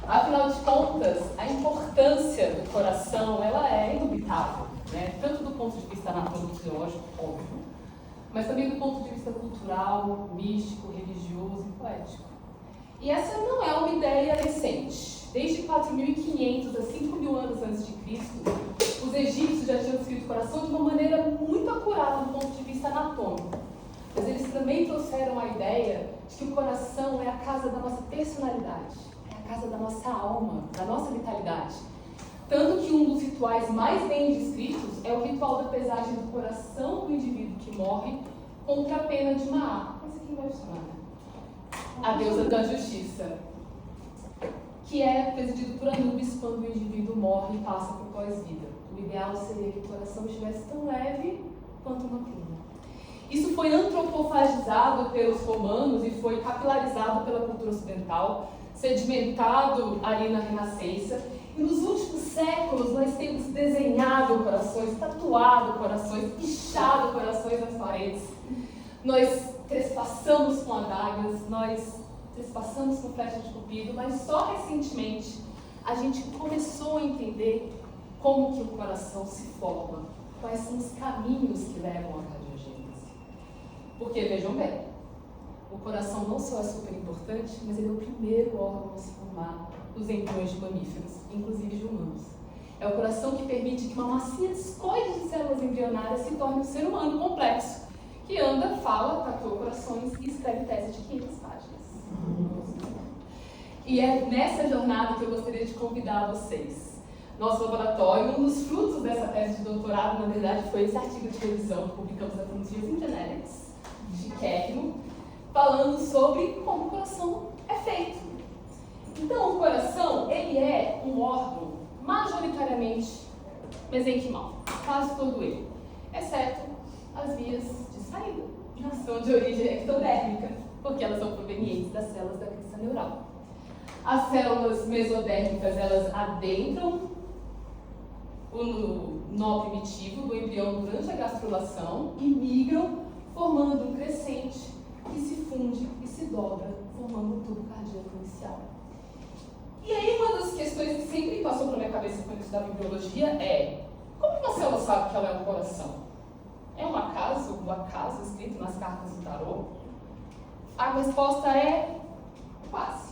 Afinal de contas, a importância do coração, ela é indubitável, né? Tanto do ponto de vista anatômico e fisiológico, óbvio, mas também do ponto de vista cultural, místico, religioso e poético. E essa não é uma ideia recente. Desde 4.500 a 5.000 anos antes de Cristo, os egípcios já tinham descrito o coração de uma maneira muito acurada do ponto de vista anatômico. Mas eles também trouxeram a ideia de que o coração é a casa da nossa personalidade, é a casa da nossa alma, da nossa vitalidade. Tanto que um dos rituais mais bem descritos é o ritual da pesagem do coração do indivíduo que morre contra a pena de Maá. Esse aqui vai funcionar, né? A deusa da justiça, que é presidido por Anubis quando o indivíduo morre e passa por pós-vida. O ideal seria que o coração estivesse tão leve quanto uma pluma. Isso foi antropofagizado pelos romanos e foi capilarizado pela cultura ocidental, sedimentado ali na Renascença. E nos últimos séculos nós temos desenhado corações, tatuado corações, pichado corações nas paredes. Nós trespassamos com adagas, nós trespassamos com flecha de cupido, mas só recentemente a gente começou a entender como que o coração se forma, quais são os caminhos que levam à cardiogênese. Porque, vejam bem, o coração não só é super importante, mas ele é o primeiro órgão a se formar nos embriões de mamíferos, inclusive de humanos. É o coração que permite que uma massinha discoide de células embrionárias se torne um ser humano complexo, que anda, fala, tatua corações e escreve tese de 500 páginas. E é nessa jornada que eu gostaria de convidar vocês. Nosso laboratório, um dos frutos dessa tese de doutorado, na verdade, foi esse artigo de revisão que publicamos na Frontiers in Genetics, chiquérrimo, falando sobre como o coração é feito. Então, o coração, ele é um órgão majoritariamente mesenquimal, quase todo ele, exceto as vias de saída, que são de origem ectodérmica, porque elas são provenientes das células da crista neural. As células mesodérmicas, elas adentram o nó primitivo do embrião durante a gastrulação e migram, formando um crescente que se funde e se dobra, formando um tubo cardíaco inicial. E aí, uma das questões que sempre passou pela minha cabeça quando eu estudava em biologia é: como uma célula sabe que ela é um coração? É um acaso escrito nas cartas do tarô? A resposta é quase.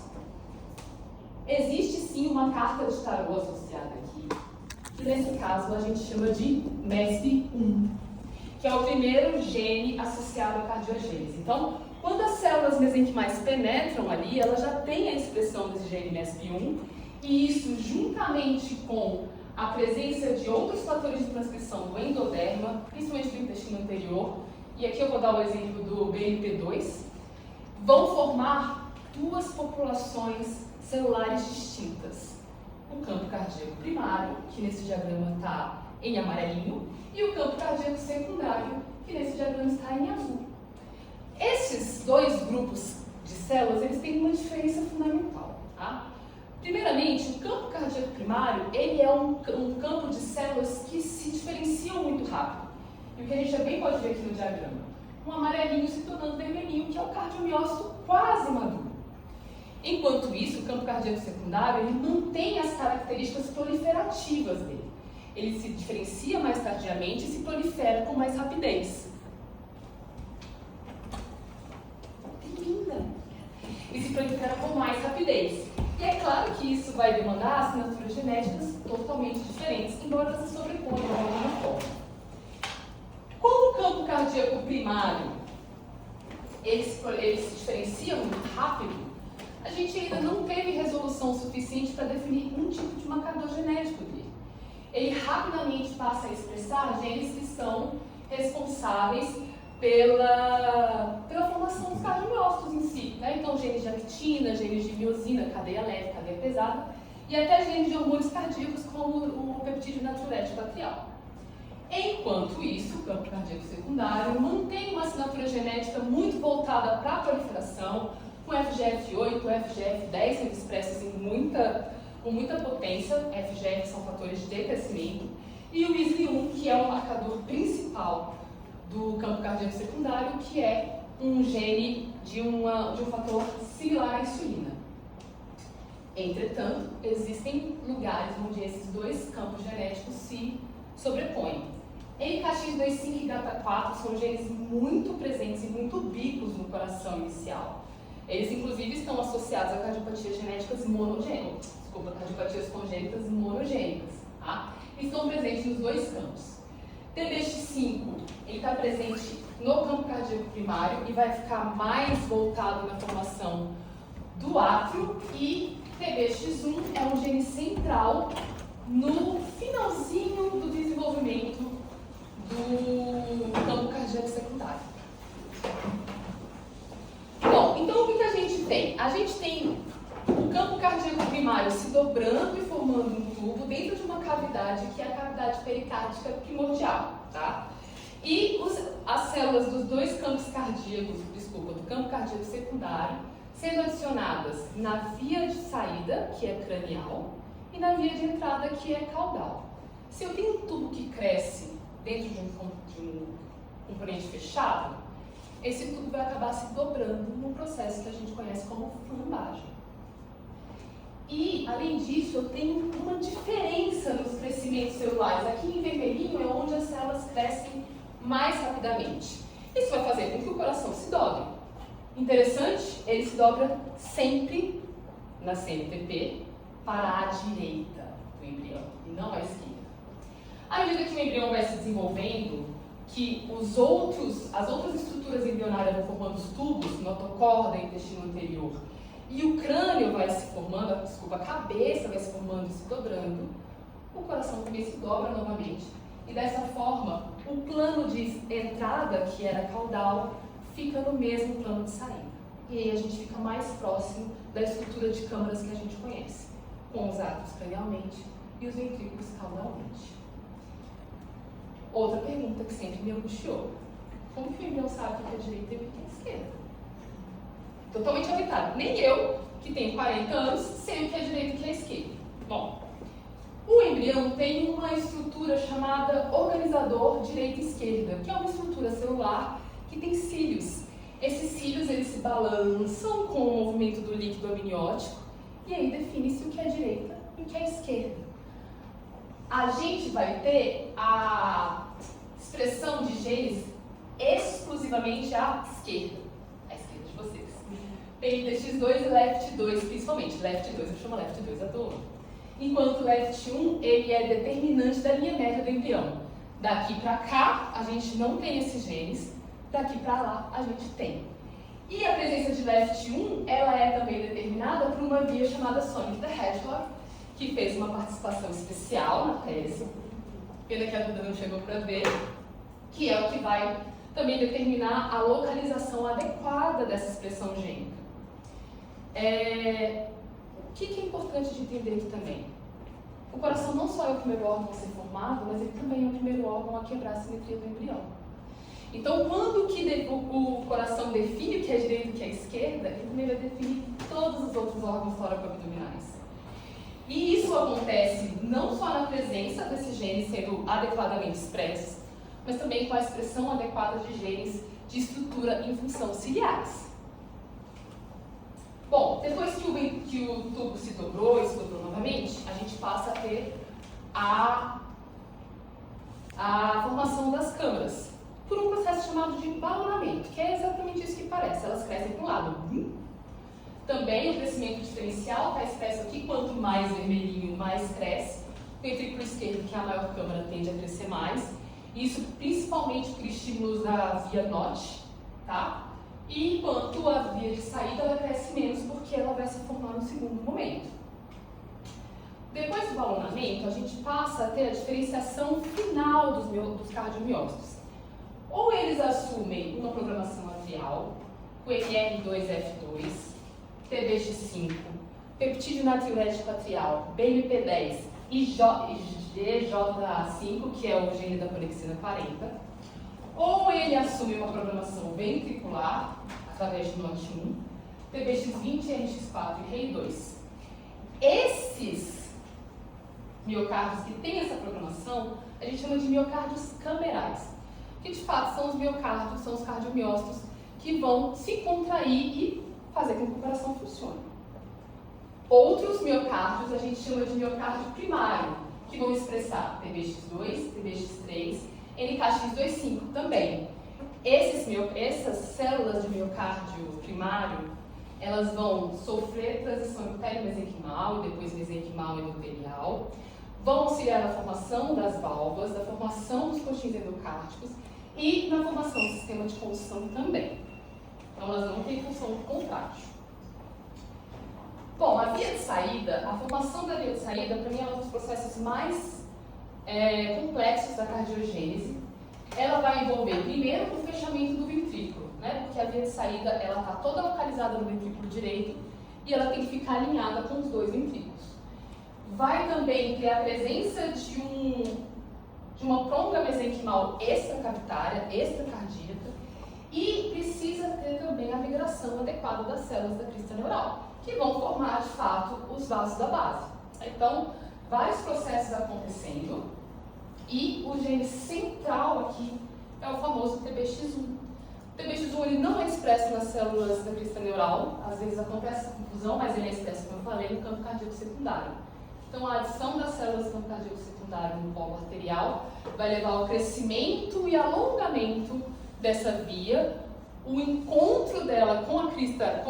Existe sim uma carta de tarô associada aqui, que nesse caso a gente chama de MESP1, que é o primeiro gene associado à cardiogênese. Então, quando as células mesenquimais penetram ali, elas já têm a expressão desse gene MESP1, e isso, juntamente com a presença de outros fatores de transcrição do endoderma, principalmente do intestino anterior, e aqui eu vou dar o exemplo do BMP2, vão formar duas populações celulares distintas. O campo cardíaco primário, que nesse diagrama está em amarelinho, e o campo cardíaco secundário, que nesse diagrama está em azul. Esses dois grupos de células, eles têm uma diferença fundamental, tá? Primeiramente, o campo cardíaco primário, ele é um campo de células que se diferenciam muito rápido. E o que a gente também pode ver aqui no diagrama, um amarelinho se tornando vermelhinho, que é o cardiomiócito quase maduro. Enquanto isso, o campo cardíaco secundário, ele mantém as características proliferativas dele. Ele se diferencia mais tardiamente e se prolifera com mais rapidez. Linda! E se prolifera com mais rapidez. E é claro que isso vai demandar assinaturas genéticas totalmente diferentes, embora elas se sobreponham de alguma forma. Como o campo cardíaco primário ele se diferencia muito rápido, a gente ainda não teve resolução suficiente para definir um tipo de marcador genético dele. Ele rapidamente passa a expressar genes que são responsáveis pela formação dos cardiomiócitos em si, né? Então, genes de actina, genes de miosina, cadeia leve, cadeia pesada, e até genes de hormônios cardíacos, como o peptídeo natriurético atrial. Enquanto isso, o campo cardíaco secundário mantém uma assinatura genética muito voltada para a proliferação, com FGF8, FGF10 sendo expressos com muita potência. FGF são fatores de crescimento, e o ISL1, que é o marcador principal do campo cardíaco secundário, que é um gene de um fator similar à insulina. Entretanto, existem lugares onde esses dois campos genéticos se sobrepõem. NKX25 e GATA4 são genes muito presentes e muito ubíquos no coração inicial. Eles, inclusive, estão associados a cardiopatias cardiopatias congênitas monogênicas. Tá? Estão presentes nos dois campos. TBX5 está presente no campo cardíaco primário e vai ficar mais voltado na formação do átrio, e TBX1 é um gene central no finalzinho do desenvolvimento do campo cardíaco secundário. Bom, então o que a gente tem? A gente tem o campo cardíaco primário se dobrando e formando um tubo dentro de uma cavidade que é a cavidade pericárdica primordial, tá? E as células dos dois campos cardíacos, do campo cardíaco secundário, sendo adicionadas na via de saída, que é cranial, e na via de entrada, que é caudal. Se eu tenho um tubo que cresce dentro de um componente fechado, esse tubo vai acabar se dobrando num processo que a gente conhece como flambagem. E, além disso, eu tenho uma diferença nos crescimentos celulares. Aqui em vermelhinho é onde as células crescem mais rapidamente. Isso vai fazer com que o coração se dobre. Interessante, ele se dobra sempre na CNTP para a direita do embrião, e não à esquerda. À medida que o embrião vai se desenvolvendo, que as outras estruturas embrionárias vão formando os tubos, notocorda, intestino anterior, e o crânio vai se formando, a cabeça vai se formando e se dobrando, o coração também se dobra novamente. E dessa forma, o plano de entrada, que era caudal, fica no mesmo plano de saída. E aí a gente fica mais próximo da estrutura de câmaras que a gente conhece, com os átrios cranialmente e os ventrículos caudalmente. Outra pergunta que sempre me angustiou: como que o embrião sabe o que é direita e o que é esquerda? Totalmente arbitrado. Nem eu, que tenho 40 anos, sei o que é direita e o que é esquerda. Bom, o embrião tem uma estrutura chamada organizador direita e esquerda, que é uma estrutura celular que tem cílios. Esses cílios, eles se balançam com o movimento do líquido amniótico e aí define-se o que é direita e o que é esquerda. A gente vai ter a expressão de genes exclusivamente à esquerda. À esquerda de vocês. PNTX2 e LEFT2, principalmente. LEFT2, eu chamo LEFT2 à toa. Enquanto o LEFT1, ele é determinante da linha média do embrião. Daqui para cá, a gente não tem esses genes. Daqui para lá, a gente tem. E a presença de LEFT1, ela é também determinada por uma via chamada Sonic the Hedgehog, que fez uma participação especial na tese. Pena que a Duda não chegou para ver. Que é o que vai também determinar a localização adequada dessa expressão gênica. O que é importante de entender aqui também? O coração não só é o primeiro órgão a ser formado, mas ele também é o primeiro órgão a quebrar a simetria do embrião. Então, quando que o coração define o que é direita e o que é esquerda, ele também vai definir todos os outros órgãos tóraco-abdominais. E isso acontece não só na presença desses genes sendo adequadamente expressos, mas também com a expressão adequada de genes de estrutura em função ciliares. Bom, depois que o tubo se dobrou e se dobrou novamente, a gente passa a ter a formação das câmaras, por um processo chamado de balonamento, que é exatamente isso que parece, elas crescem para um lado. Também o crescimento diferencial está expresso aqui, quanto mais vermelhinho, mais cresce. O ventrículo esquerdo, que é a maior câmara, tende a crescer mais. Isso principalmente por estímulos da via NOT, tá? E enquanto a via de saída, ela cresce menos, porque ela vai se formar no segundo momento. Depois do balonamento, a gente passa a ter a diferenciação final dos cardiomiócitos. Ou eles assumem uma programação atrial, com NR2F2, TBX5, peptídeo natriurético atrial, BMP10 e GJ5, que é o gene da conexina 40. Ou ele assume uma programação ventricular, através de NOT1, TBX20, RX4 e REI2. Esses miocárdios que têm essa programação, a gente chama de miocárdios camerais, que de fato são os miocárdios, são os cardiomiócitos que vão se contrair e fazer com que o coração funcione. Outros miocárdios a gente chama de miocárdio primário, que vão expressar TBX2, TBX3, NKX25 também. Essas células de miocárdio primário, elas vão sofrer transição perimesenquimal e depois mesenquimal endotelial, vão auxiliar na formação das válvulas, na formação dos coxins endocárdicos e na formação do sistema de condução também. Então, elas não têm função contrátil. Bom, a via de saída, a formação da via de saída, para mim, é um dos processos mais complexos da cardiogênese. Ela vai envolver, primeiro, o fechamento do ventrículo, né? Porque a via de saída, ela está toda localizada no ventrículo direito e ela tem que ficar alinhada com os dois ventrículos. Vai também ter a presença de uma tromba mesenquimal extracavitária, extracardíaca, e precisa ter também a migração adequada das células da crista neural, que vão formar, de fato, os vasos da base. Então, vários processos acontecendo, e o gene central aqui é o famoso TBX1. O TBX1 ele não é expresso nas células da crista neural, às vezes acontece essa confusão, mas ele é expresso, como eu falei, no campo cardíaco secundário. Então, a adição das células do campo cardíaco secundário no polo arterial vai levar ao crescimento e alongamento dessa via, o encontro dela com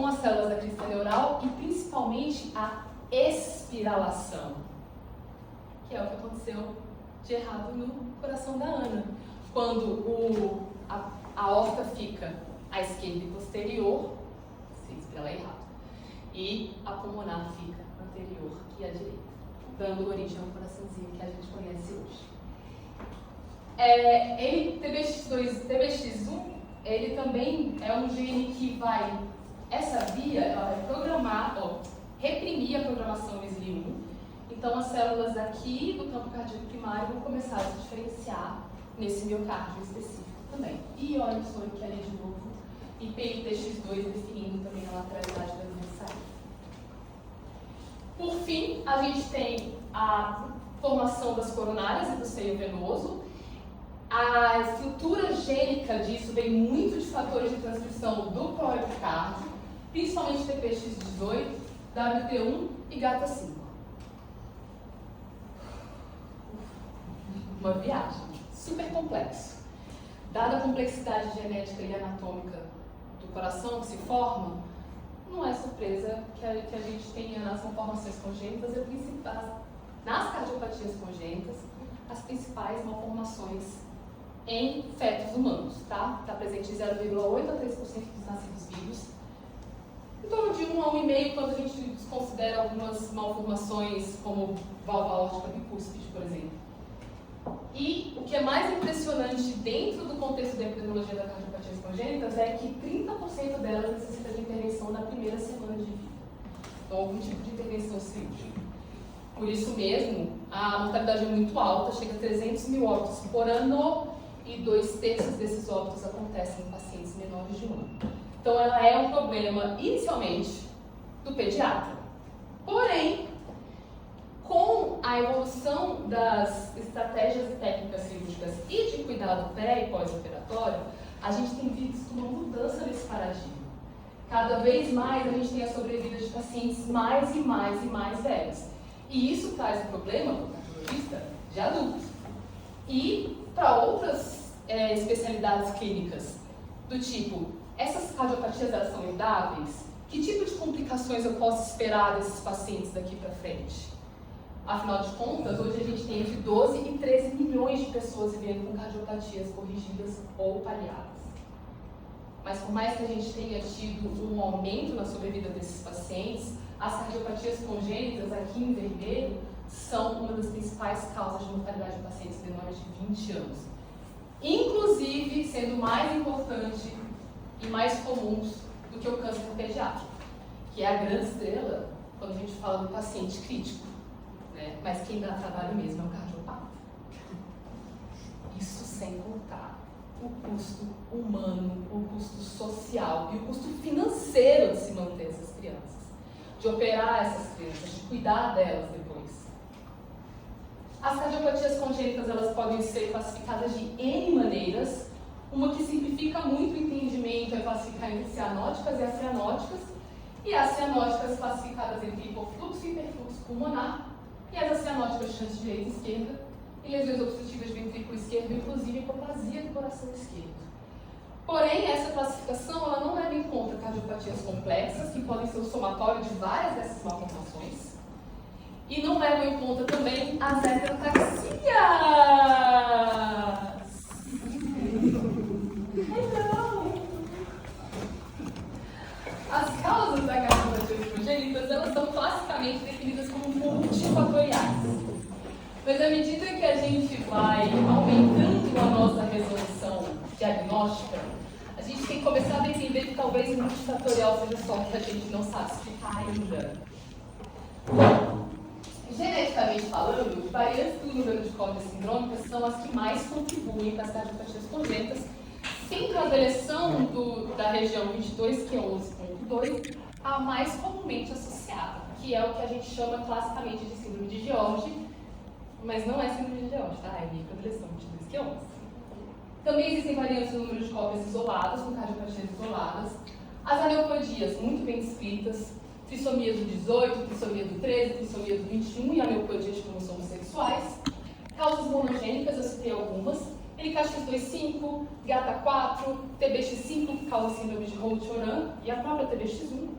as células da crista neural e principalmente a espiralação, que é o que aconteceu de errado no coração da Ana, quando a aorta fica à esquerda e posterior, se espirala errado, e a pulmonar fica anterior e à direita, dando origem ao coraçãozinho que a gente conhece hoje. TBX1, ele também é um gene que vai, essa via, ela vai programar, reprimir a programação SLI1. Então, as células aqui do campo cardíaco primário vão começar a se diferenciar nesse miocárdio específico também. E olha só aqui ali de novo, e PITX2 definindo também a lateralidade da via de saída. Por fim, a gente tem a formação das coronárias e do seio venoso. A estrutura gênica disso vem muito de fatores de transcrição do proepicárdio, principalmente TPX18, WT1 e GATA5. Uma viagem super complexa. Dada a complexidade genética e anatômica do coração que se forma, não é surpresa que a gente tenha nas malformações congênitas, nas cardiopatias congênitas, as principais malformações em fetos humanos, tá? Está presente em 0,8 a 3% dos nascidos vivos. Em torno de 1 a 1,5% quando a gente desconsidera algumas malformações como válvula aórtica bicúspide, por exemplo. E o que é mais impressionante dentro do contexto da epidemiologia das cardiopatias congênitas é que 30% delas necessita de intervenção na primeira semana de vida. Então, algum tipo de intervenção cirúrgica. Por isso mesmo, a mortalidade é muito alta, chega a 300 mil óbitos por ano, e 2/3 desses óbitos acontecem em pacientes menores de 1 ano. Então, ela é um problema, inicialmente, do pediatra. Porém, com a evolução das estratégias e técnicas cirúrgicas e de cuidado pré e pós-operatório, a gente tem visto uma mudança nesse paradigma. Cada vez mais a gente tem a sobrevida de pacientes mais e mais velhos. E isso traz um problema para o cardiologista de adultos. E para outras especialidades clínicas, do tipo, essas cardiopatias elas são herdáveis? Que tipo de complicações eu posso esperar desses pacientes daqui para frente? Afinal de contas, hoje a gente tem entre 12 e 13 milhões de pessoas vivendo com cardiopatias corrigidas ou paliadas. Mas por mais que a gente tenha tido um aumento na sobrevida desses pacientes, as cardiopatias congênitas, aqui em vermelho, são uma das principais causas de mortalidade de pacientes menores de 20 anos. Inclusive, sendo mais importante e mais comuns do que o câncer pediátrico, que é a grande estrela quando a gente fala do paciente crítico, né? Mas quem dá trabalho mesmo é o cardiopata. Isso sem contar o custo humano, o custo social e o custo financeiro de se manter essas crianças, de operar essas crianças, de cuidar delas depois. As cardiopatias congênitas elas podem ser classificadas de N maneiras. Uma que simplifica muito o entendimento é classificar entre cianóticas e acianóticas. e as cianóticas classificadas entre hipofluxo e hiperfluxo pulmonar, e as cianóticas de chance direita e esquerda, e lesões obstrutivas de ventrículo esquerdo, inclusive hipoplasia do coração esquerdo. Porém, essa classificação ela não leva em conta cardiopatias complexas, que podem ser o somatório de várias dessas malformações, e não leva em conta também as heterotaxias. As causas da cardiopatias congênitas, elas são classicamente definidas como multifatoriais. Mas à medida que a gente vai aumentando a nossa resolução diagnóstica, a gente tem que começar a entender que talvez o multifatorial seja só que a gente não sabe explicar ainda. Geneticamente falando, variantes do número de cópias sindrômicas são as que mais contribuem para as cardiopatias congênitas, sendo a deleção da região 22q11.2 a mais comumente associada, que é o que a gente chama classicamente de síndrome de George, mas não é síndrome de George, tá? É microdeleção 22q11. Também existem variantes no número de cópias isoladas, com cardiopatias isoladas, as aneuploidias muito bem descritas, trissomia do 18, trissomia do 13, trissomia do 21 e aneuploidia de cromossomos sexuais, causas monogênicas, eu citei algumas, LKX25, GATA4, TBX5, que causa síndrome de Holt-Oram, e a própria TBX1,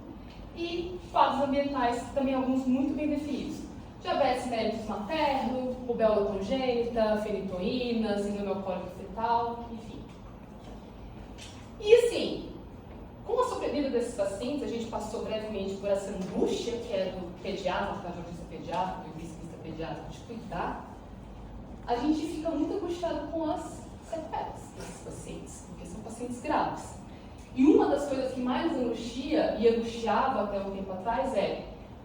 e quadros ambientais, também alguns muito bem definidos. Diabetes mellitus materno, rubéola congênita, fenitoína, síndrome alcoólica fetal, enfim. E assim, com a sobrevida desses pacientes, a gente passou brevemente por essa angústia que é do pediatra, do cardiologista pediatra, do intensivista pediatra, de cuidar. A gente fica muito angustiado com as sequelas desses pacientes, porque são pacientes graves. E uma das coisas que mais angustia, e angustiava até um tempo atrás, é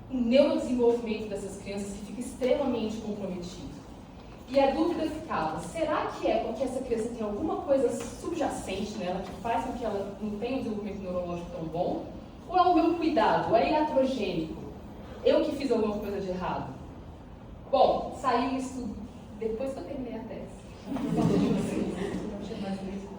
o neurodesenvolvimento dessas crianças que fica extremamente comprometido. E a dúvida ficava, será que é porque essa criança tem alguma coisa subjacente nela que faz com que ela não tenha um desenvolvimento neurológico tão bom? Ou é o meu cuidado, é iatrogênico? Eu que fiz alguma coisa de errado? Bom, saiu isso depois que eu terminei a tese.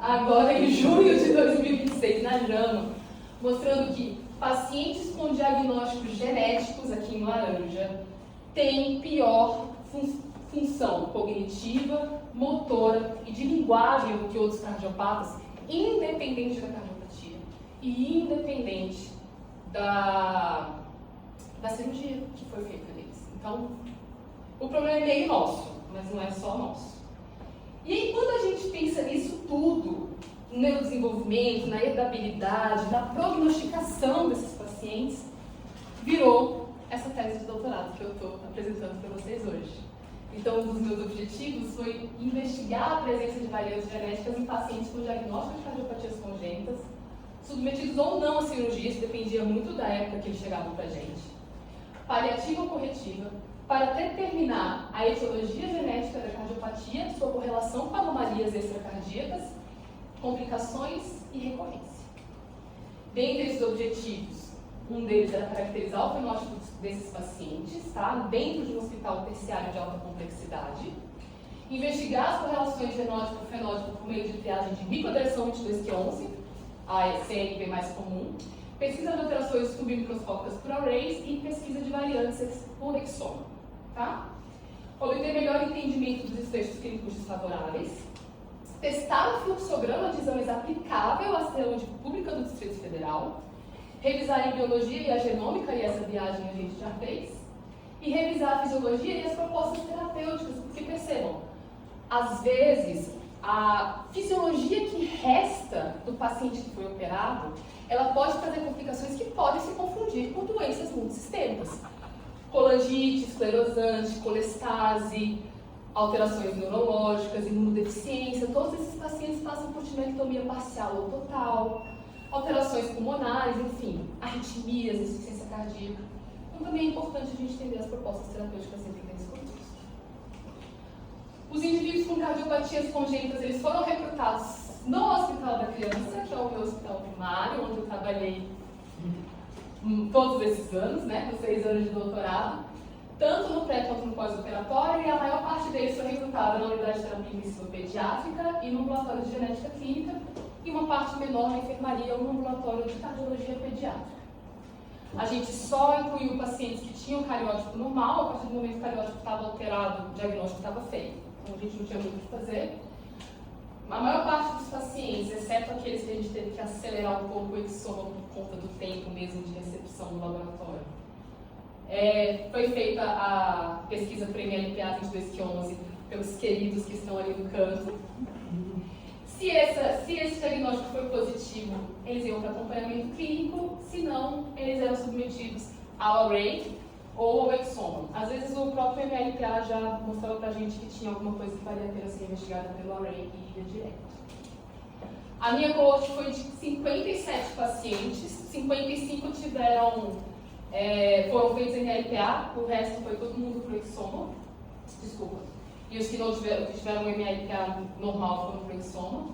Agora em junho de 2026, na JAMA, mostrando que pacientes com diagnósticos genéticos, aqui em laranja, têm pior função cognitiva, motora e de linguagem do que outros cardiopatas, independente da cardiopatia e independente da cirurgia que foi feita neles. Então, o problema é meio nosso, mas não é só nosso. E aí, quando a gente pensa nisso tudo, no neurodesenvolvimento, na herdabilidade, na prognosticação desses pacientes, virou essa tese de doutorado que eu estou apresentando para vocês hoje. Então, um dos meus objetivos foi investigar a presença de variantes genéticas em pacientes com diagnóstico de cardiopatias congênitas, submetidos ou não a cirurgias, dependia muito da época que eles chegavam para a gente, paliativa ou corretiva, para determinar a etiologia genética da cardiopatia, sua correlação com anomalias extracardíacas, complicações e recorrência. Dentre esses objetivos, um deles era caracterizar o fenótipo desses pacientes, tá? Dentro de um hospital terciário de alta complexidade, investigar as correlações genótipo-fenótipo por meio de triagem de microdeleção 22q11, a CNP mais comum, pesquisa de alterações submicroscópicas por arrays e pesquisa de variantes por exoma, tá? Obter melhor entendimento dos desfechos clínicos desfavoráveis, testar o fluxograma de exames aplicável à saúde pública do Distrito Federal, revisar a biologia e a genômica, e essa viagem a gente já fez, e revisar a fisiologia e as propostas terapêuticas, porque percebam, às vezes, a fisiologia que resta do paciente que foi operado, ela pode trazer complicações que podem se confundir com doenças multissistêmicas. Colangite, esclerosante, colestase, alterações neurológicas, imunodeficiência, todos esses pacientes passam por tineectomia parcial ou total, alterações pulmonares, enfim, arritmias, insuficiência cardíaca. Então também é importante a gente entender as propostas terapêuticas dentro desse contexto. Os indivíduos com cardiopatias congênitas, eles foram recrutados no Hospital da Criança, que é o meu hospital primário, onde eu trabalhei todos esses anos, né, nos 6 anos de doutorado, tanto no pré quanto no pós-operatório, e a maior parte deles foi recrutada na unidade de terapia intensiva pediátrica e no ambulatório de genética clínica, e uma parte menor na enfermaria ou no ambulatório de cardiologia pediátrica. A gente só incluiu pacientes que tinham cariótipo normal, a partir do momento que o cariótipo estava alterado, o diagnóstico estava feio. Então a gente não tinha muito o que fazer. A maior parte dos pacientes, exceto aqueles que a gente teve que acelerar um pouco o exoma por conta do tempo mesmo de recepção no laboratório, foi feita a pesquisa PREMI-LPA 22Q11 pelos queridos que estão ali no canto. Se esse diagnóstico foi positivo, eles iam para acompanhamento clínico, se não, eles eram submetidos ao array ou ao exoma. Às vezes o próprio MLPA já mostrava pra gente que tinha alguma coisa que valia a pena ser investigada pelo array e ia direto. A minha cohort foi de 57 pacientes, 55 foram feitos em MLPA, o resto foi todo mundo pro exoma. Desculpa. E os que não tiveram um MLPA normal foram pro exoma.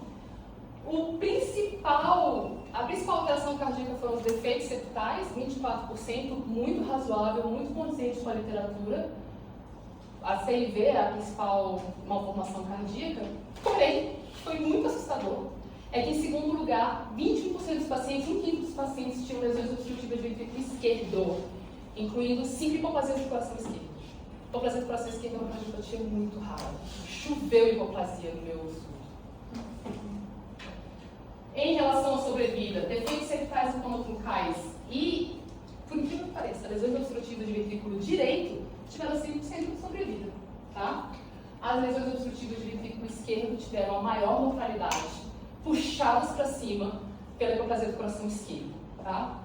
A principal alteração cardíaca foram os defeitos septais, 24%, muito razoável, muito condizente com a literatura. A CIV é a principal malformação cardíaca, porém, foi muito assustador. É que, em segundo lugar, 21% dos pacientes, um quinto dos pacientes tinham lesões obstrutivas do ventrículo esquerdo, incluindo 5 hipoplasias do coração esquerdo. Hipoplasia do coração esquerdo é uma cardiopatia muito rara. Choveu hipoplasia no meu estudo. Em relação à sobrevida, defeitos septais e cronotroncais e, por incrível que pareça, lesões obstrutivas de ventrículo direito tiveram 5% de sobrevida, tá? As lesões obstrutivas de ventrículo esquerdo tiveram a maior mortalidade, puxadas para cima pela hipoplasia do coração esquerdo, tá?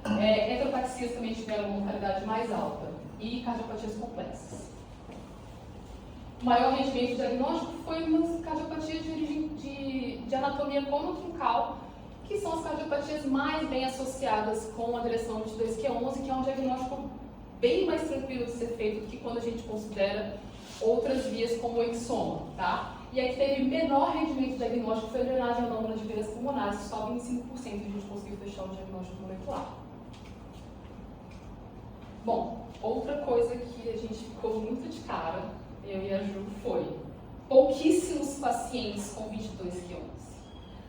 Enterotaxias também tiveram uma mortalidade mais alta e cardiopatias complexas. O maior rendimento diagnóstico foi uma cardiopatia de origem de anatomia conotroncal, que são as cardiopatias mais bem associadas com a direção 22Q11, que é um diagnóstico bem mais tranquilo de ser feito do que quando a gente considera outras vias como o exoma, tá? E a que teve menor rendimento diagnóstico foi a drenagem anômala de veias pulmonares, só 25% a gente conseguiu fechar o diagnóstico molecular. Bom, outra coisa que a gente ficou muito de cara, eu e a Ju, foi pouquíssimos pacientes com 22Q11.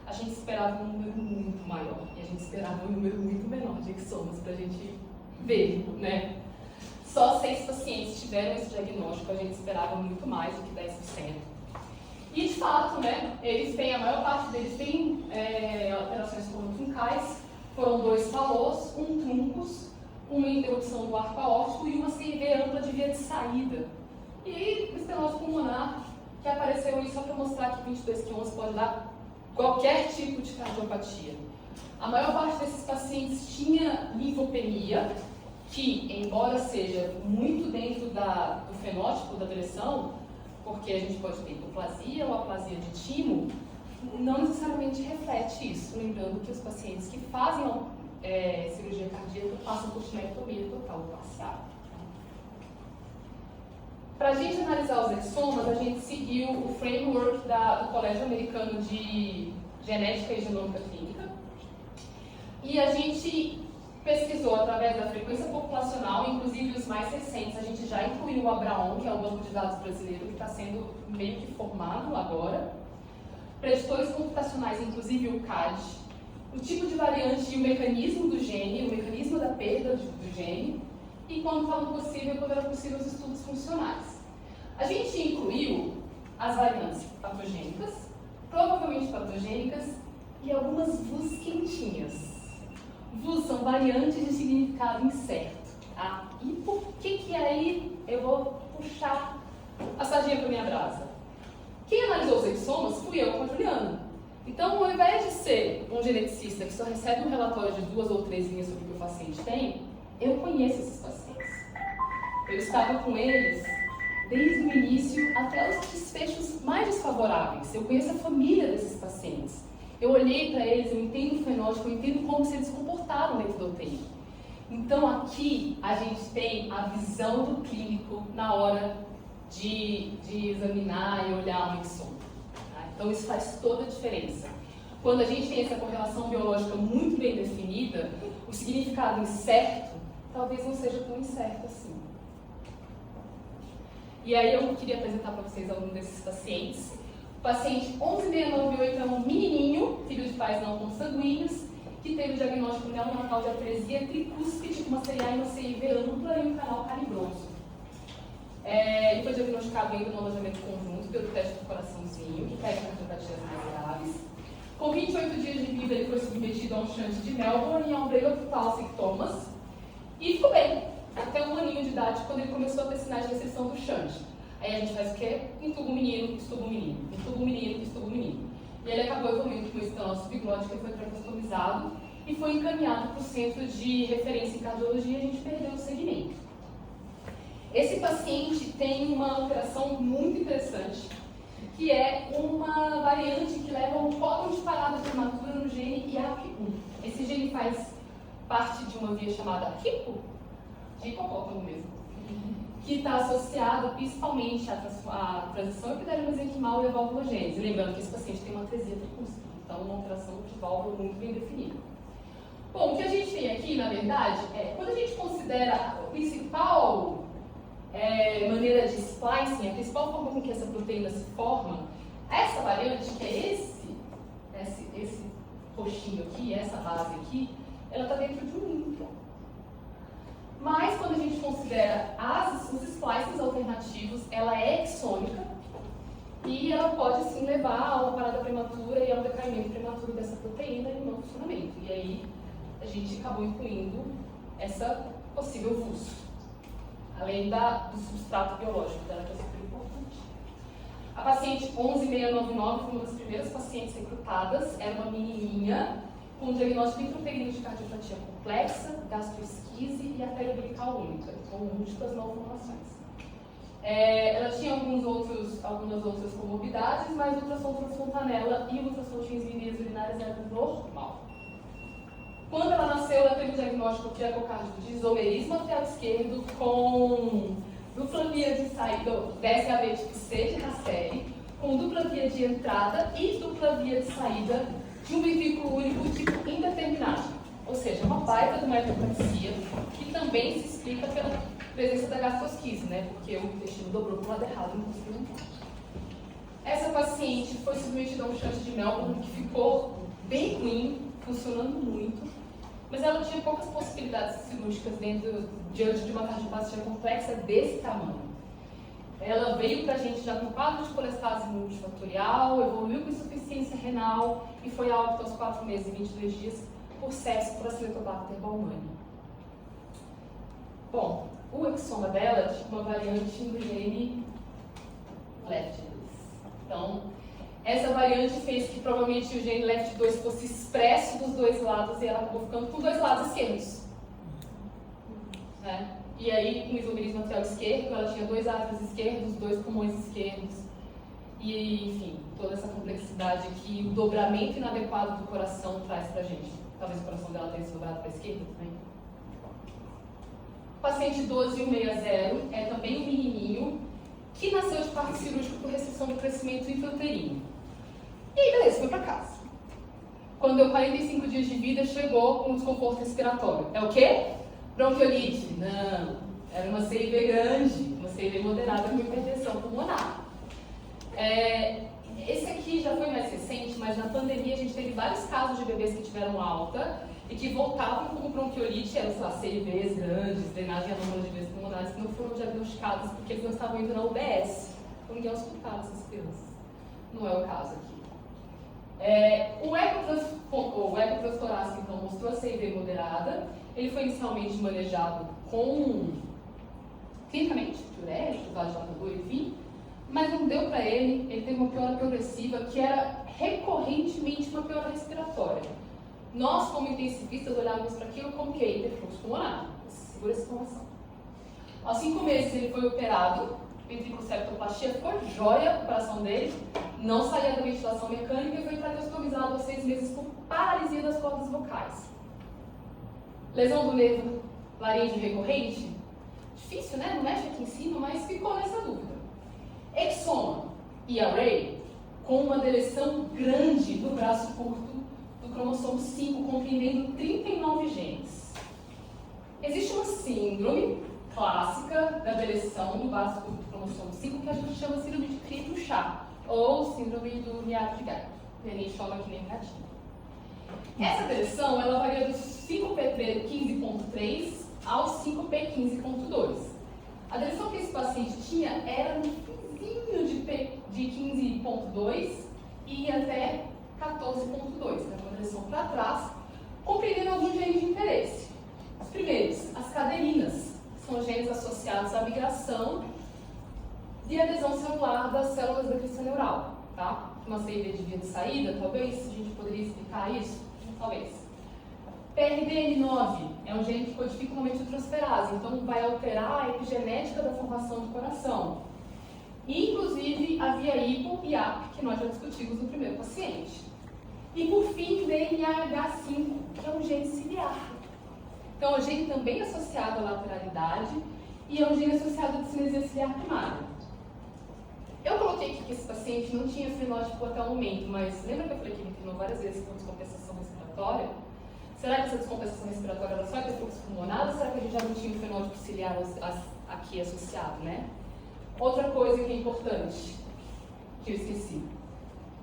A gente esperava um número muito maior e a gente esperava um número muito menor de exomas para a gente ver, né? Só 6 pacientes tiveram esse diagnóstico, a gente esperava muito mais do que 10%. E de fato, né, a maior parte deles tem alterações cronotroncais, foram 2 falôs, um truncus, uma interrupção do arco aórtico e uma CIV ampla de via de saída. E aí, estenose pulmonar, que apareceu aí só para mostrar que 22Q11 pode dar qualquer tipo de cardiopatia. A maior parte desses pacientes tinha linfopenia, que, embora seja muito dentro do fenótipo da direção, porque a gente pode ter hipoplasia ou aplasia de timo, não necessariamente reflete isso. Lembrando que os pacientes que fazem cirurgia cardíaca passam por tinectomia total ou parcial. Para a gente analisar os exomas, a gente seguiu o framework do Colégio Americano de Genética e Genômica Clínica. E a gente pesquisou através da frequência populacional, inclusive os mais recentes. A gente já incluiu o ABRAON, que é o banco de dados brasileiro, que está sendo meio que formado agora. Preditores computacionais, inclusive o CAD. O tipo de variante e o mecanismo do gene, o mecanismo da perda do gene. E quando era possível os estudos funcionais. A gente incluiu as variantes patogênicas, provavelmente patogênicas, e algumas VUS quentinhas. VUS são variantes de significado incerto. Tá? E por que aí eu vou puxar a sardinha para minha brasa? Quem analisou os exomas fui eu com a Juliana. Então, ao invés de ser um geneticista que só recebe um relatório de 2 ou 3 linhas sobre o que o paciente tem, eu conheço esses pacientes. Eu estava com eles desde o início até os desfechos mais desfavoráveis. Eu conheço a família desses pacientes. Eu olhei para eles, eu entendo o fenótipo, eu entendo como eles se comportaram dentro do UTI. Então aqui a gente tem a visão do clínico na hora de examinar e olhar um exoma. Tá? Então isso faz toda a diferença. Quando a gente tem essa correlação biológica muito bem definida, o significado incerto talvez não seja tão incerto assim. E aí eu queria apresentar para vocês alguns desses pacientes. O paciente 11698 é um menininho, filho de pais não consanguíneos, que que teve o diagnóstico neonatal de atresia tricúspide, uma CIA e uma CIV ampla e um canal calibroso. Ele foi diagnosticado ainda no alojamento conjunto pelo teste do coraçãozinho, que pega cardiopatias mais graves. Com 28 dias de vida, ele foi submetido a um shunt de Melbourne e a um Braille-Octal sintomas e ficou bem, até 1 aninho de idade, quando ele começou a ter sinais de restrição do shunt. Aí a gente faz o quê? Entuba o menino, estuba o menino, entuba o menino, estuba o menino. E ele acabou evoluindo com uma estenose subglótica, foi traqueostomizado e foi encaminhado para o centro de referência em cardiologia e a gente perdeu o segmento. Esse paciente tem uma alteração muito interessante, que é uma variante que leva a um códon de parada prematura no gene IAP1. Esse gene faz parte de uma via chamada HIPO, de hipopótamo mesmo, que está associado principalmente à transição epidermomesenquimal e à valvulogênese. Lembrando que esse paciente tem uma atresia tricúspide, então uma alteração de válvula muito bem definida. Bom, o que a gente tem aqui, na verdade, quando a gente considera a principal maneira de splicing, a principal forma com que essa proteína se forma, essa variante, que é esse roxinho aqui, essa base aqui, ela está dentro de um núcleo. Mas quando a gente considera os splicings alternativos, ela é exônica e ela pode sim levar a uma parada prematura e a um decaimento prematuro dessa proteína e um não funcionamento. E aí a gente acabou incluindo essa possível VUS, além do substrato biológico dela, que é super importante. A paciente 11699 foi uma das primeiras pacientes recrutadas, era uma menininha com diagnóstico intrauterino de cardiopatia complexa, gastroesquise e artéria umbilical única, com múltiplas malformações. Ela tinha algumas outras comorbidades, mas o ultrassom transfontanela e o ultrassom de vias urinárias eram normal. Quando ela nasceu, ela teve o diagnóstico de ecocárdico de isomerismo atrial esquerdo com dupla via de saída, DSAV tipo C de Rastelli, com dupla via de entrada e dupla via de saída de um ventrículo único tipo indeterminado. Ou seja, uma baita de uma hepatopatia que também se explica pela presença da gastrosquise, né? Porque o intestino dobrou para o lado errado no intestino. Essa paciente foi submetida a um shunt de Melbourne que ficou bem ruim, funcionando muito, mas ela tinha poucas possibilidades cirúrgicas diante de uma cardiopatia complexa desse tamanho. Ela veio para a gente já com quadro de colestase multifatorial, evoluiu com insuficiência renal e foi a óbito aos 4 meses e 22 dias por sepsis por Acinetobacter baumannii. Bom, o exoma dela tinha uma variante no gene LEFT2. Então, essa variante fez que provavelmente o gene LEFT2 fosse expresso dos dois lados e ela acabou ficando com dois lados esquerdos. Né? E aí, com isomerismo atrial esquerdo, ela tinha 2 átrios esquerdos, 2 pulmões esquerdos. E, enfim, toda essa complexidade que o dobramento inadequado do coração traz pra gente. Talvez o coração dela tenha se dobrado para a esquerda também. O paciente 12160 é também um menininho que nasceu de parto cirúrgico por restrição do crescimento intrauterino. E aí, beleza, foi pra casa. Quando deu 45 dias de vida, chegou com desconforto respiratório. É o quê? Bronquiolite? Não. Era uma CIV grande, uma CIV moderada com hipertensão pulmonar. Esse aqui já foi mais recente, mas na pandemia a gente teve vários casos de bebês que tiveram alta e que voltavam com bronquiolite, eram, sei lá, CIVs grandes, drenagem anômala de veias pulmonares, que não foram diagnosticados porque eles não estavam indo na UBS. Então ninguém hospitava essas crianças. Não é o caso aqui. O ecotranstorácico, então, mostrou a CIV moderada. Ele foi inicialmente manejado clinicamente, diurético, vasodilatador, enfim, mas não deu para ele teve uma piora progressiva que era recorrentemente uma piora respiratória. Nós, como intensivistas, olhávamos para aquilo como que hiperfluxo pulmonar. Segura essa informação. Aos 5 meses ele foi operado, ventriculoceptoplastia, ficou joia a operação dele, não saía da ventilação mecânica e foi traqueostomizado aos 6 meses por paralisia das cordas vocais. Lesão do nervo laríngeo recorrente? Difícil, né? Não mexe aqui em cima, mas ficou nessa dúvida. Exoma e array com uma deleção grande do braço curto do cromossomo 5, compreendendo 39 genes. Existe uma síndrome clássica da deleção do braço curto do cromossomo 5 que a gente chama de síndrome de Crick-Char, ou síndrome do miado de gato. Neném chama que nem gatinho. Essa versão, ela varia dos 5P15.3 ao 5P15.2. A direção que esse paciente tinha era no finzinho de 15.2 e ia até 14.2, né? Uma direção para trás, compreendendo alguns genes de interesse. Os primeiros, as caderinas, que são genes associados à migração e adesão celular das células da crista neural, tá? Uma saída de via de saída, talvez, a gente poderia explicar isso? Talvez. PRDN9 é um gene que codifica uma metiltransferase, então vai alterar a epigenética da formação do coração. Inclusive a via HIPO e AP, que nós já discutimos no primeiro paciente. E por fim, DNAH5, que é um gene ciliar. Então, é um gene também associado à lateralidade e é um gene associado à discinesia ciliar primária. Eu coloquei aqui que esse paciente não tinha fenótipo até o momento, mas lembra que eu falei que ele treinou várias vezes com descompensação respiratória? Será que essa descompensação respiratória era só refluxo pulmonar ou será que ele já não tinha o fenótipo ciliar aqui associado, né? Outra coisa que é importante, que eu esqueci.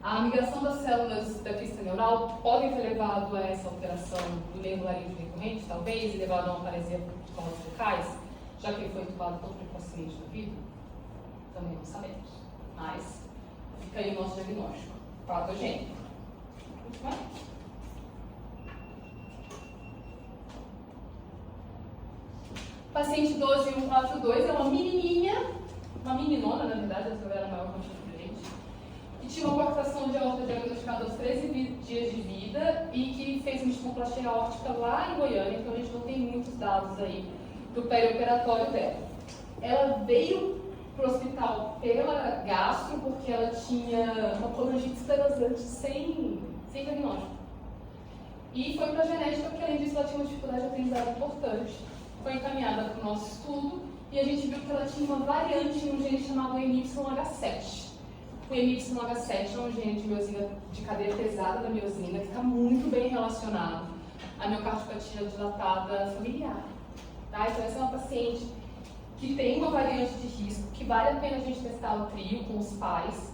A migração das células da crista neural pode ter levado a essa alteração do nervo laríngeo recorrente, talvez, e levado a uma paresia de cordas vocais, já que ele foi entubado tão precocemente na vida? Também não sabemos. Mas fica aí o nosso diagnóstico patogênico. Muito bem. Paciente 12142 é uma menininha, uma meninona, na verdade, ela era maior que a gente, que tinha uma coartação de aorta diagnosticada aos 13 dias de vida e que fez uma estenoplasia aórtica lá em Goiânia, então a gente não tem muitos dados aí do perioperatório dela. Ela veio para o hospital pela gastro porque ela tinha uma colangite esclerosante sem diagnóstico. E foi para a genética porque, além disso, ela tinha uma dificuldade de aprendizado importante. Foi encaminhada para o nosso estudo e a gente viu que ela tinha uma variante em um gene chamado MYH7. O MYH7 é um gene de miosina de cadeia pesada da miosina que está muito bem relacionado à miocardiopatia dilatada familiar. Tá? Então, essa é uma paciente que tem uma variante de risco, que vale a pena a gente testar o trio com os pais.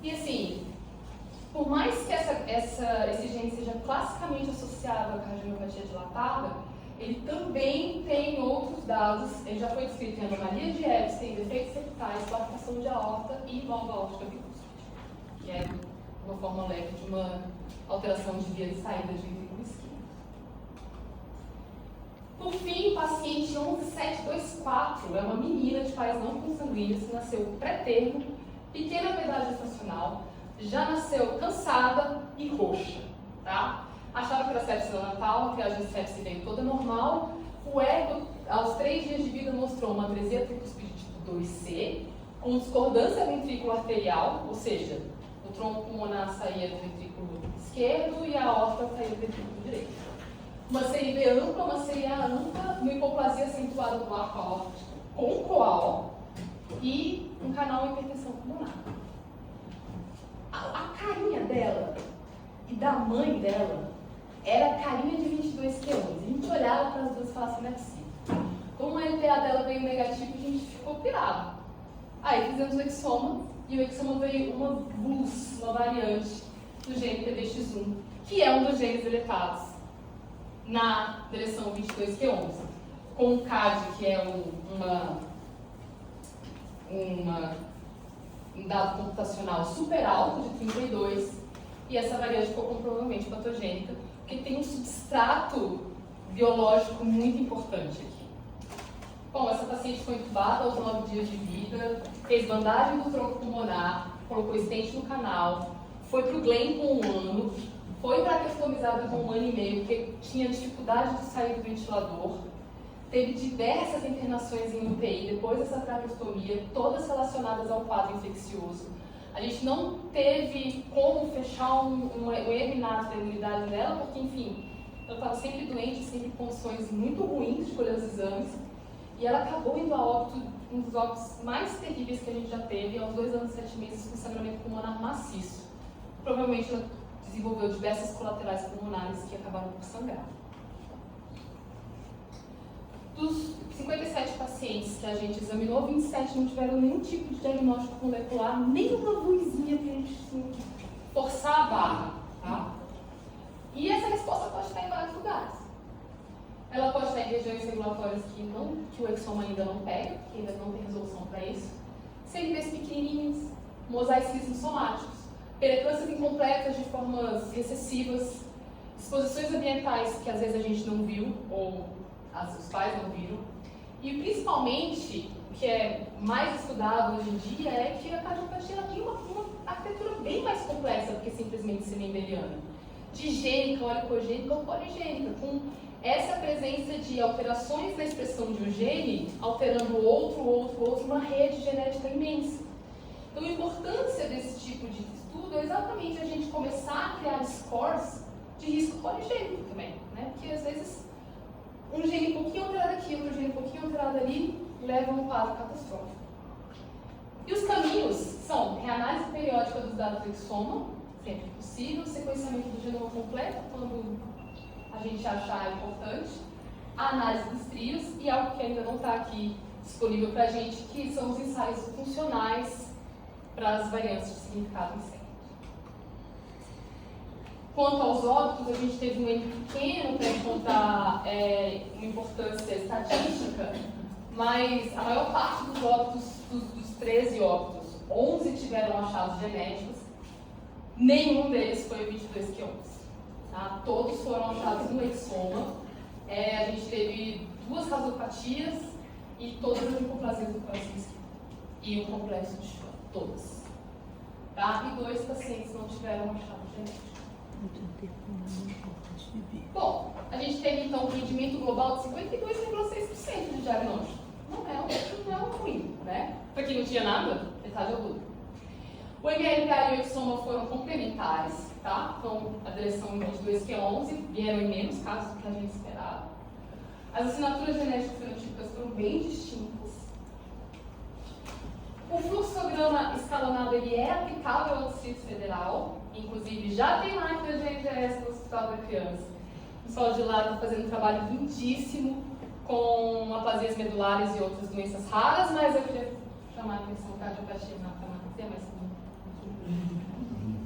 E assim, por mais que esse gene seja classicamente associado à cardiomiopatia dilatada, ele também tem outros dados, ele já foi descrito em anomalia de Epstein, defeitos septais, coartação de aorta e válvula aórtica bicúspide, que é uma forma leve de uma alteração de via de saída de ventrículo isquêmico. Por fim, paciente 11724 é uma menina de pais não consanguíneos que nasceu pré-termo, pequena vaidade gestacional, já nasceu cansada e roxa, tá? Achava que era sepsis neonatal, a triagem de sepsis veio toda normal. O eco, aos 3 dias de vida, mostrou uma atresia tricuspide tipo 2C, com discordância ventrículo-arterial, ou seja, o tronco pulmonar saía do ventrículo esquerdo e a aorta saía do ventrículo direito. Uma CIV ampla, uma CIA ampla, uma hipoplasia acentuada do arco aórtico com coal e um canal em hipertensão pulmonar. A carinha dela e da mãe dela era a carinha de 22 quilos. A gente olhava para as duas e falava assim, não é possível. Como a LPA dela veio negativo, a gente ficou pirado. Aí fizemos o exoma, e o exoma veio uma VUS, uma variante do gene TBX1, que é um dos genes deletados na deleção 22q11, com um CAD, que é um dado computacional super alto, de 32, e essa variante ficou comprovavelmente patogênica, porque tem um substrato biológico muito importante aqui. Bom, essa paciente foi entubada aos 9 dias de vida, fez bandagem do tronco pulmonar, colocou estente no canal, foi para o Glenn com 1 ano, foi traqueostomizada com 1 ano e meio, porque tinha dificuldade de sair do ventilador, teve diversas internações em UTI depois dessa traqueostomia, todas relacionadas ao quadro infeccioso. A gente não teve como fechar um erro inato da imunidade dela, porque, enfim, ela estava sempre doente, sempre em condições muito ruins de colher os exames, e ela acabou indo a óbito, um dos óbitos mais terríveis que a gente já teve, aos 2 anos e 7 meses, com sangramento pulmonar maciço. Provavelmente ela desenvolveu diversas colaterais pulmonares que acabaram por sangrar. Dos 57 pacientes que a gente examinou, 27 não tiveram nenhum tipo de diagnóstico molecular, nem uma luzinha para a gente forçar a barra. Tá? E essa resposta pode estar em vários lugares. Ela pode estar em regiões regulatórias que o exoma ainda não pega, que ainda não tem resolução para isso. CNPs pequenininhos, mosaicismos somáticos, penetrâncias incompletas de formas recessivas, exposições ambientais que às vezes a gente não viu, ou os pais não viram. E principalmente, o que é mais estudado hoje em dia é que a cardiopatia tem uma arquitetura bem mais complexa do que simplesmente ser mendeliana. Digênica, oligogênica ou poligênica, com essa presença de alterações na expressão de um gene, alterando outro, uma rede genética imensa. Então, a importância desse tipo de estudo é exatamente a gente começar a criar scores de risco poligênico também, né? Porque às vezes um gene um pouquinho alterado aqui, outro gene um pouquinho alterado ali, leva a um quadro catastrófico. E os caminhos são reanálise periódica dos dados do exoma, sempre que possível, sequenciamento do genoma completo, quando a gente achar importante, a análise dos trios e algo que ainda não está aqui disponível para a gente, que são os ensaios funcionais para as variantes de significado incerto. Quanto aos óbitos, a gente teve um N pequeno para encontrar uma importância estatística, mas a maior parte dos óbitos, dos 13 óbitos, 11 tiveram achados genéticos, nenhum deles foi o 22q11. Tá? Todos foram achados no exoma. A gente teve 2 rasopatias e todas as hipoplasias do coração esquerdo. E o complexo de Schwann, todas. Tá? E 2 pacientes não tiveram achado genético. Bom, a gente teve então um rendimento global de 52,6% de diagnóstico. Não é ruim, né? Para quem não tinha nada, metade aguda. O MLPA e o exoma foram complementares, tá? Então, a direção 22q11 vieram em menos casos do que a gente esperava. As assinaturas genéticas fenotípicas foram bem distintas. O fluxograma escalonado ele é aplicável ao Distrito Federal, inclusive já tem máquina de NGS no Hospital da Criança. O pessoal de lá está fazendo um trabalho lindíssimo com aplasias medulares e outras doenças raras, mas eu queria chamar a atenção do cardiopatia na mas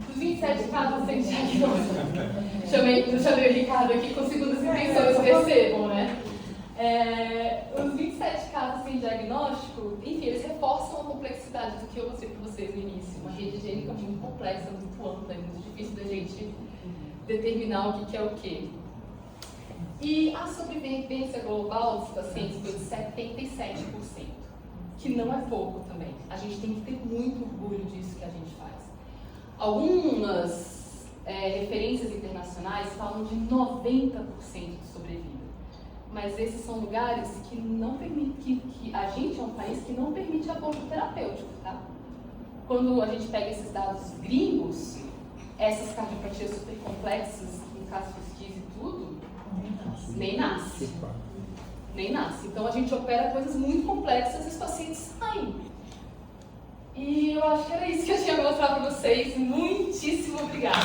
dos 27 casos sem diagnóstico. Eu chamei o Ricardo aqui com segundas intenções, recebam, né? Os 27 casos sem diagnóstico, enfim, eles reforçam a complexidade do que eu mostrei para vocês no início. Uma rede gênica muito complexa, muito ampla, muito difícil da gente determinar o que é o quê. E a sobrevivência global dos pacientes foi de 77%, que não é pouco também. A gente tem que ter muito orgulho disso que a gente faz. Algumas referências internacionais falam de 90% de sobrevida. Mas esses são lugares que não permitem, que a gente é um país que não permite aborto terapêutico, tá? Quando a gente pega esses dados gringos, essas cardiopatias super complexas, em casos quis e tudo, nem nasce. Nem nasce. Então a gente opera coisas muito complexas e os pacientes saem. E eu acho que era isso que eu tinha a mostrar para vocês. Muitíssimo obrigada.